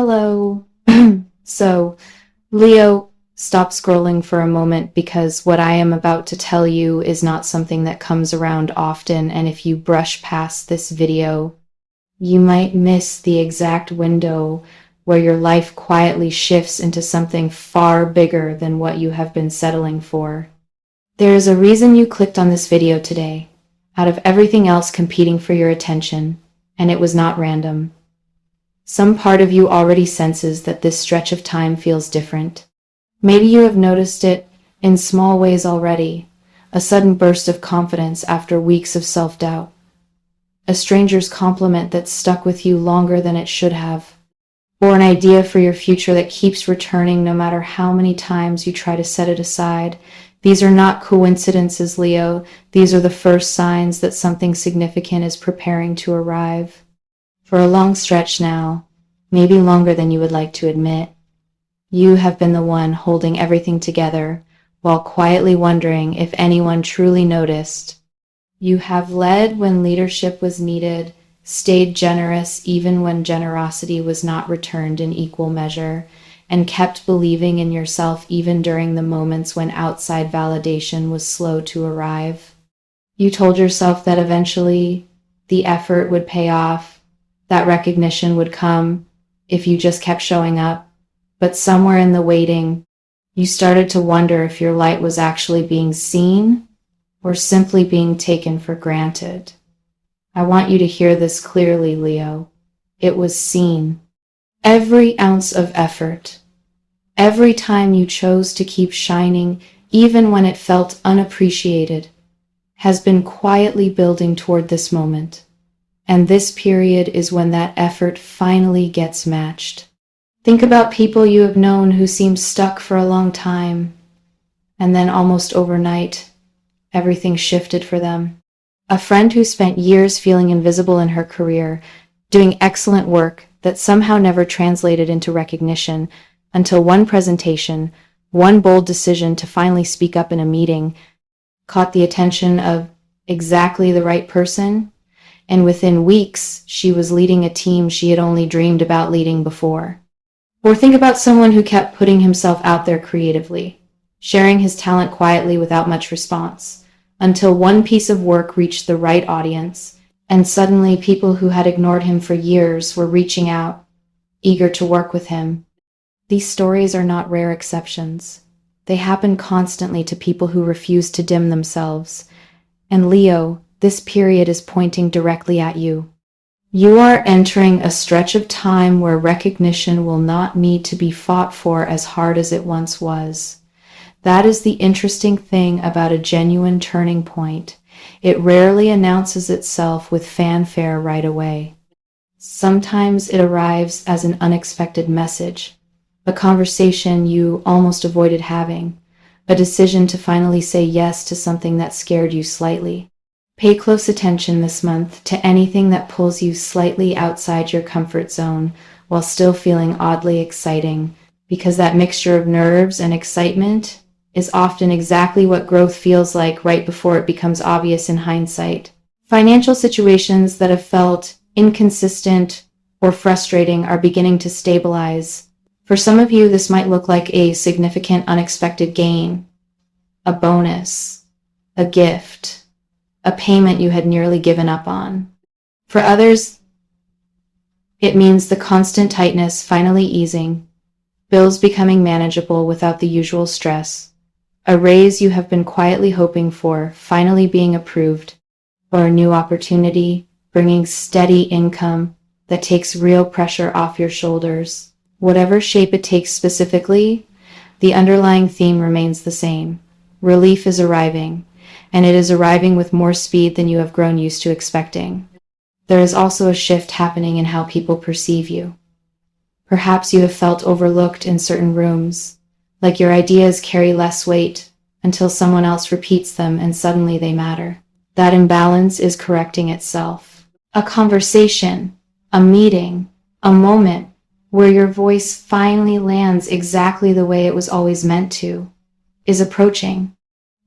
Hello. So, Leo, stop scrolling for a moment because what I am about to tell you is not something that comes around often, and if you brush past this video, you might miss the exact window where your life quietly shifts into something far bigger than what you have been settling for. There is a reason you clicked on this video today, out of everything else competing for your attention, and it was not random. Some part of you already senses that this stretch of time feels different. Maybe you have noticed it in small ways already, a sudden burst of confidence after weeks of self-doubt, a stranger's compliment that stuck with you longer than it should have, or an idea for your future that keeps returning no matter how many times you try to set it aside. These are not coincidences, Leo. These are the first signs that something significant is preparing to arrive. For a long stretch now, maybe longer than you would like to admit, you have been the one holding everything together while quietly wondering if anyone truly noticed. You have led when leadership was needed, stayed generous even when generosity was not returned in equal measure, and kept believing in yourself even during the moments when outside validation was slow to arrive. You told yourself that eventually the effort would pay off, that recognition would come if you just kept showing up. But somewhere in the waiting, you started to wonder if your light was actually being seen or simply being taken for granted. I want you to hear this clearly, Leo. It was seen. Every ounce of effort, every time you chose to keep shining, even when it felt unappreciated, has been quietly building toward this moment. And this period is when that effort finally gets matched. Think about people you have known who seem stuck for a long time, and then almost overnight, everything shifted for them. A friend who spent years feeling invisible in her career, doing excellent work that somehow never translated into recognition until one presentation, one bold decision to finally speak up in a meeting, caught the attention of exactly the right person. And within weeks, she was leading a team she had only dreamed about leading before. Or think about someone who kept putting himself out there creatively, sharing his talent quietly without much response, until one piece of work reached the right audience, and suddenly people who had ignored him for years were reaching out, eager to work with him. These stories are not rare exceptions. They happen constantly to people who refuse to dim themselves. And Leo, this period is pointing directly at you. You are entering a stretch of time where recognition will not need to be fought for as hard as it once was. That is the interesting thing about a genuine turning point. It rarely announces itself with fanfare right away. Sometimes it arrives as an unexpected message, a conversation you almost avoided having, a decision to finally say yes to something that scared you slightly. Pay close attention this month to anything that pulls you slightly outside your comfort zone while still feeling oddly exciting, because that mixture of nerves and excitement is often exactly what growth feels like right before it becomes obvious in hindsight. Financial situations that have felt inconsistent or frustrating are beginning to stabilize. For some of you, this might look like a significant unexpected gain, a bonus, a gift, a payment you had nearly given up on. For others, it means the constant tightness finally easing, bills becoming manageable without the usual stress, a raise you have been quietly hoping for finally being approved, or a new opportunity bringing steady income that takes real pressure off your shoulders. Whatever shape it takes specifically, the underlying theme remains the same. Relief is arriving, and it is arriving with more speed than you have grown used to expecting. There is also a shift happening in how people perceive you. Perhaps you have felt overlooked in certain rooms, like your ideas carry less weight until someone else repeats them and suddenly they matter. That imbalance is correcting itself. A conversation, a meeting, a moment where your voice finally lands exactly the way it was always meant to, is approaching.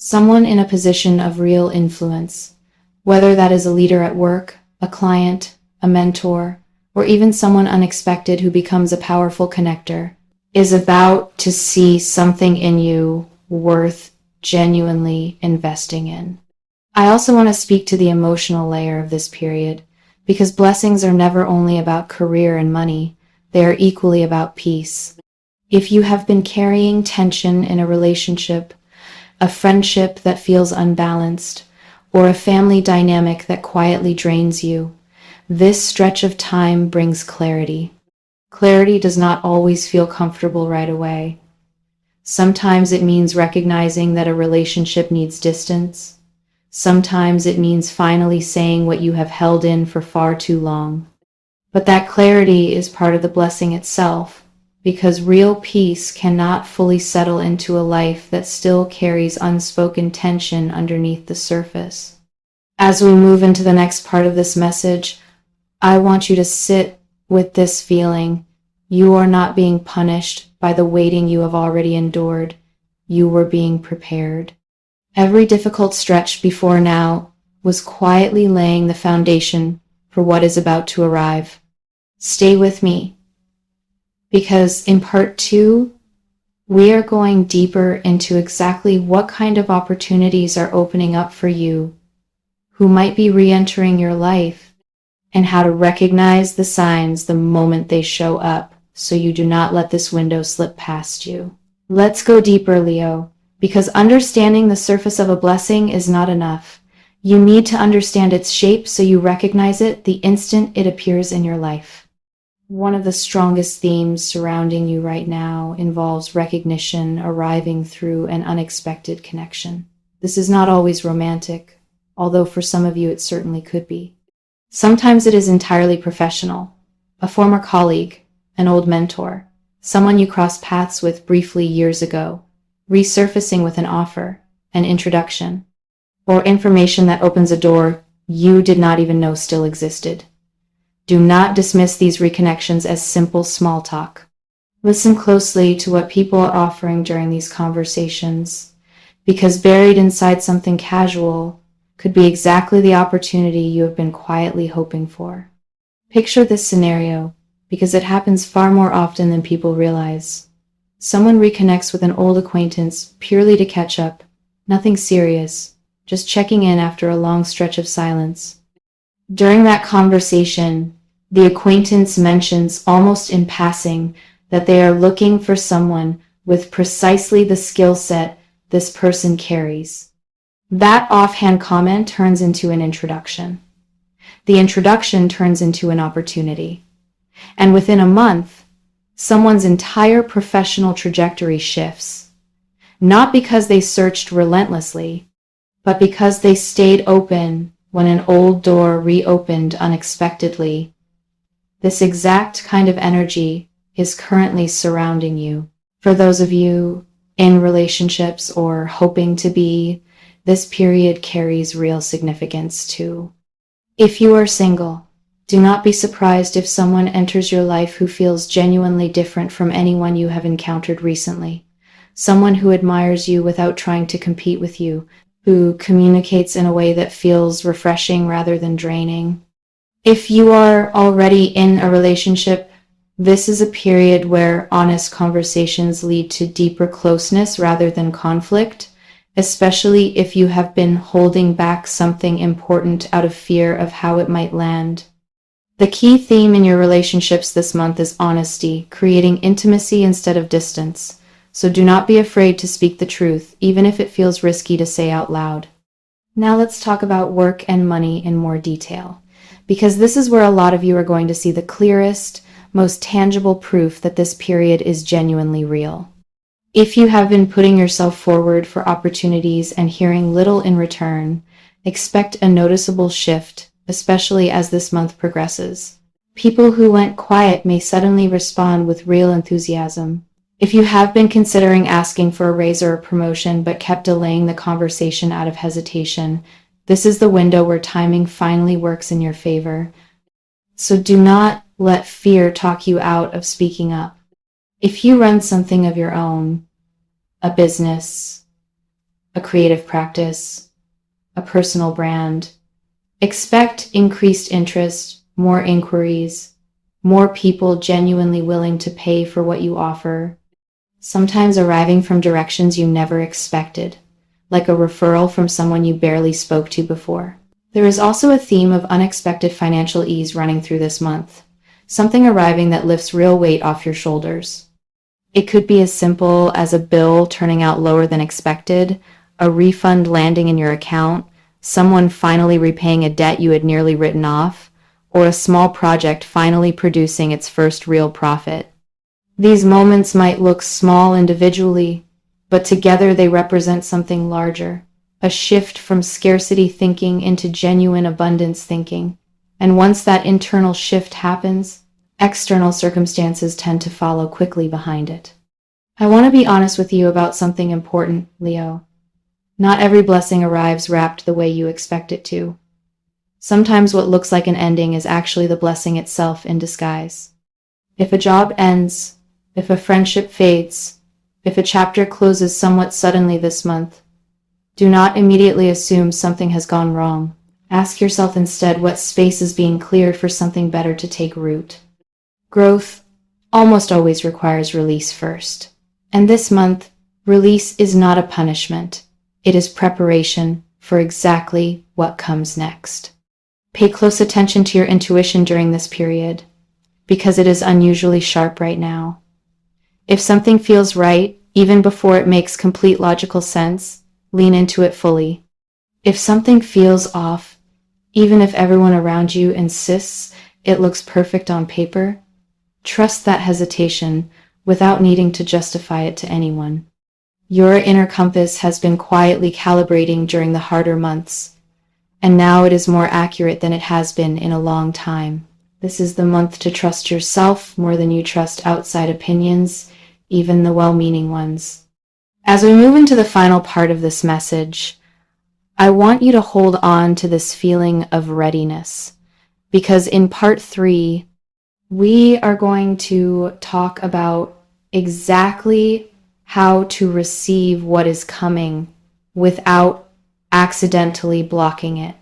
Someone in a position of real influence, whether that is a leader at work, a client, a mentor, or even someone unexpected who becomes a powerful connector, is about to see something in you worth genuinely investing in. I also want to speak to the emotional layer of this period, because blessings are never only about career and money, they are equally about peace. If you have been carrying tension in a relationship, a friendship that feels unbalanced, or a family dynamic that quietly drains you, this stretch of time brings clarity. Clarity does not always feel comfortable right away. Sometimes it means recognizing that a relationship needs distance. Sometimes it means finally saying what you have held in for far too long. But that clarity is part of the blessing itself, because real peace cannot fully settle into a life that still carries unspoken tension underneath the surface. As we move into the next part of this message, I want you to sit with this feeling. You are not being punished by the waiting you have already endured. You were being prepared. Every difficult stretch before now was quietly laying the foundation for what is about to arrive. Stay with me, because in part 2, we are going deeper into exactly what kind of opportunities are opening up for you, who might be re-entering your life, and how to recognize the signs the moment they show up so you do not let this window slip past you. Let's go deeper, Leo, because understanding the surface of a blessing is not enough. You need to understand its shape so you recognize it the instant it appears in your life. One of the strongest themes surrounding you right now involves recognition arriving through an unexpected connection. This is not always romantic, although for some of you it certainly could be. Sometimes it is entirely professional. A former colleague, an old mentor, someone you crossed paths with briefly years ago, resurfacing with an offer, an introduction, or information that opens a door you did not even know still existed. Do not dismiss these reconnections as simple small talk. Listen closely to what people are offering during these conversations, because buried inside something casual could be exactly the opportunity you have been quietly hoping for. Picture this scenario, because it happens far more often than people realize. Someone reconnects with an old acquaintance purely to catch up, nothing serious, just checking in after a long stretch of silence. During that conversation, the acquaintance mentions almost in passing that they are looking for someone with precisely the skill set this person carries. That offhand comment turns into an introduction. The introduction turns into an opportunity. And within a month, someone's entire professional trajectory shifts. Not because they searched relentlessly, but because they stayed open when an old door reopened unexpectedly. This exact kind of energy is currently surrounding you. For those of you in relationships or hoping to be, this period carries real significance too. If you are single, do not be surprised if someone enters your life who feels genuinely different from anyone you have encountered recently. Someone who admires you without trying to compete with you, who communicates in a way that feels refreshing rather than draining. If you are already in a relationship, this is a period where honest conversations lead to deeper closeness rather than conflict, especially if you have been holding back something important out of fear of how it might land. The key theme in your relationships this month is honesty, creating intimacy instead of distance. So do not be afraid to speak the truth, even if it feels risky to say out loud. Now let's talk about work and money in more detail, because this is where a lot of you are going to see the clearest, most tangible proof that this period is genuinely real. If you have been putting yourself forward for opportunities and hearing little in return, expect a noticeable shift, especially as this month progresses. People who went quiet may suddenly respond with real enthusiasm. If you have been considering asking for a raise or a promotion but kept delaying the conversation out of hesitation, this is the window where timing finally works in your favor. So do not let fear talk you out of speaking up. If you run something of your own, a business, a creative practice, a personal brand, expect increased interest, more inquiries, more people genuinely willing to pay for what you offer, sometimes arriving from directions you never expected, like a referral from someone you barely spoke to before. There is also a theme of unexpected financial ease running through this month, something arriving that lifts real weight off your shoulders. It could be as simple as a bill turning out lower than expected, a refund landing in your account, someone finally repaying a debt you had nearly written off, or a small project finally producing its first real profit. These moments might look small individually, but together they represent something larger, a shift from scarcity thinking into genuine abundance thinking. And once that internal shift happens, external circumstances tend to follow quickly behind it. I want to be honest with you about something important, Leo. Not every blessing arrives wrapped the way you expect it to. Sometimes what looks like an ending is actually the blessing itself in disguise. If a job ends, if a friendship fades, if a chapter closes somewhat suddenly this month, do not immediately assume something has gone wrong. Ask yourself instead what space is being cleared for something better to take root. Growth almost always requires release first. And this month, release is not a punishment. It is preparation for exactly what comes next. Pay close attention to your intuition during this period, because it is unusually sharp right now. If something feels right, even before it makes complete logical sense, lean into it fully. If something feels off, even if everyone around you insists it looks perfect on paper, trust that hesitation without needing to justify it to anyone. Your inner compass has been quietly calibrating during the harder months, and now it is more accurate than it has been in a long time. This is the month to trust yourself more than you trust outside opinions, even the well-meaning ones. As we move into the final part of this message, I want you to hold on to this feeling of readiness, because in part 3, we are going to talk about exactly how to receive what is coming without accidentally blocking it.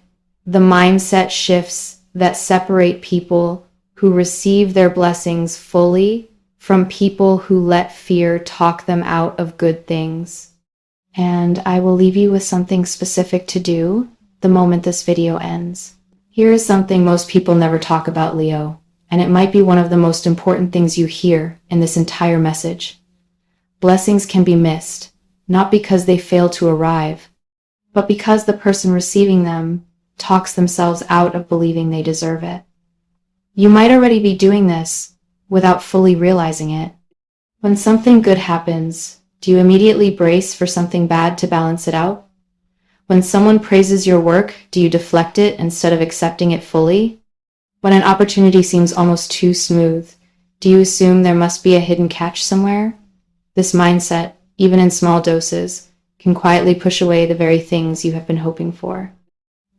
The mindset shifts that separate people who receive their blessings fully from people who let fear talk them out of good things. And I will leave you with something specific to do the moment this video ends. Here is something most people never talk about, Leo, and it might be one of the most important things you hear in this entire message. Blessings can be missed, not because they fail to arrive, but because the person receiving them talks themselves out of believing they deserve it. You might already be doing this without fully realizing it. When something good happens, do you immediately brace for something bad to balance it out? When someone praises your work, do you deflect it instead of accepting it fully? When an opportunity seems almost too smooth, do you assume there must be a hidden catch somewhere? This mindset, even in small doses, can quietly push away the very things you have been hoping for.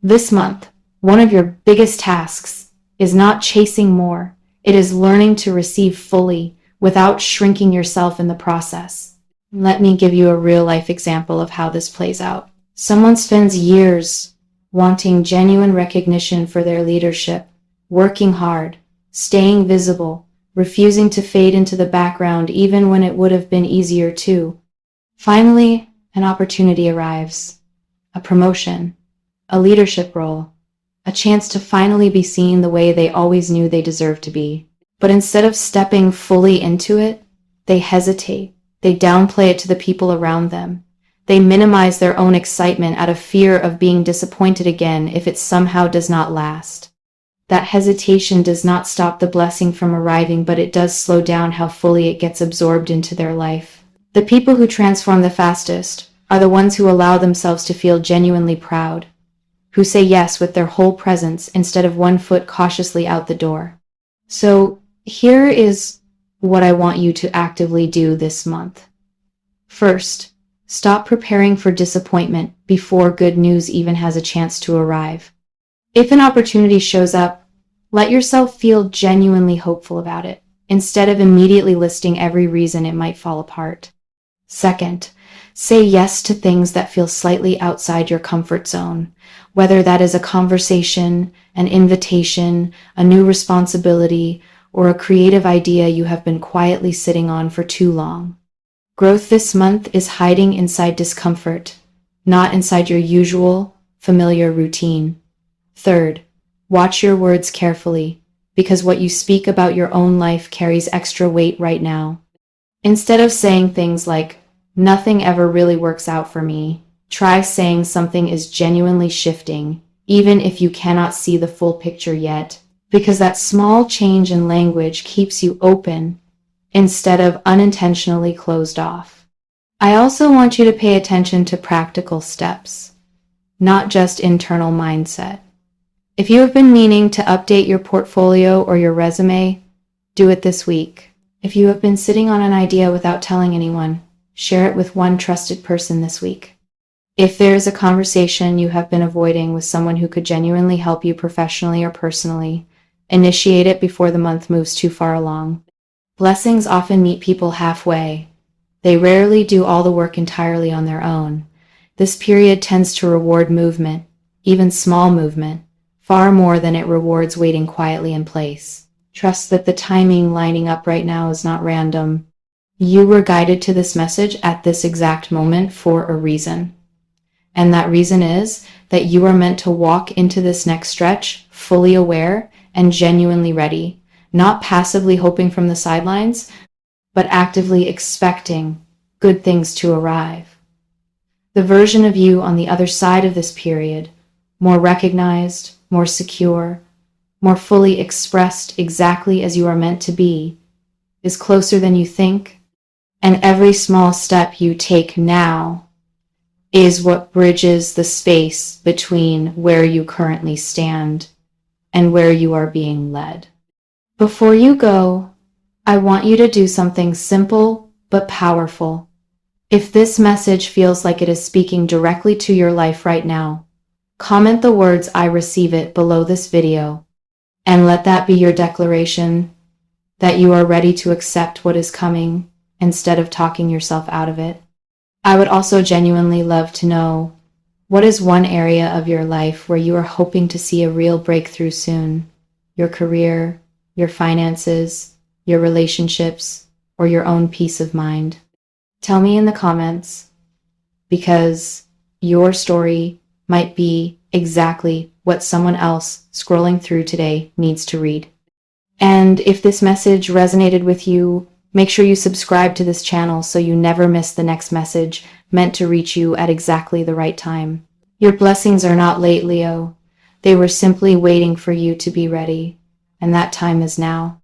This month, one of your biggest tasks is not chasing more. It is learning to receive fully without shrinking yourself in the process. Let me give you a real-life example of how this plays out. Someone spends years wanting genuine recognition for their leadership, working hard, staying visible, refusing to fade into the background even when it would have been easier to. Finally, an opportunity arrives. A promotion, a leadership role, a chance to finally be seen the way they always knew they deserved to be. But instead of stepping fully into it, they hesitate. They downplay it to the people around them. They minimize their own excitement out of fear of being disappointed again if it somehow does not last. That hesitation does not stop the blessing from arriving, but it does slow down how fully it gets absorbed into their life. The people who transform the fastest are the ones who allow themselves to feel genuinely proud, who say yes with their whole presence instead of one foot cautiously out the door. So here is what I want you to actively do this month. First, stop preparing for disappointment before good news even has a chance to arrive. If an opportunity shows up, let yourself feel genuinely hopeful about it, instead of immediately listing every reason it might fall apart. Second, say yes to things that feel slightly outside your comfort zone, whether that is a conversation, an invitation, a new responsibility, or a creative idea you have been quietly sitting on for too long. Growth this month is hiding inside discomfort, not inside your usual, familiar routine. Third, watch your words carefully, because what you speak about your own life carries extra weight right now. Instead of saying things like, "Nothing ever really works out for me," try saying something is genuinely shifting, even if you cannot see the full picture yet, because that small change in language keeps you open instead of unintentionally closed off. I also want you to pay attention to practical steps, not just internal mindset. If you have been meaning to update your portfolio or your resume, do it this week. If you have been sitting on an idea without telling anyone, share it with one trusted person this week. If there is a conversation you have been avoiding with someone who could genuinely help you professionally or personally, initiate it before the month moves too far along. Blessings often meet people halfway. They rarely do all the work entirely on their own. This period tends to reward movement, even small movement, far more than it rewards waiting quietly in place. Trust that the timing lining up right now is not random. You were guided to this message at this exact moment for a reason. And that reason is that you are meant to walk into this next stretch fully aware and genuinely ready, not passively hoping from the sidelines, but actively expecting good things to arrive. The version of you on the other side of this period, more recognized, more secure, more fully expressed exactly as you are meant to be, is closer than you think, and every small step you take now is what bridges the space between where you currently stand and where you are being led. Before you go, I want you to do something simple but powerful. If this message feels like it is speaking directly to your life right now, comment the words "I receive it" below this video, and let that be your declaration that you are ready to accept what is coming instead of talking yourself out of it. I would also genuinely love to know, what is one area of your life where you are hoping to see a real breakthrough soon? Your career, your finances, your relationships, or your own peace of mind? Tell me in the comments, because your story might be exactly what someone else scrolling through today needs to read. And if this message resonated with you, make sure you subscribe to this channel so you never miss the next message meant to reach you at exactly the right time. Your blessings are not late, Leo. They were simply waiting for you to be ready, and that time is now.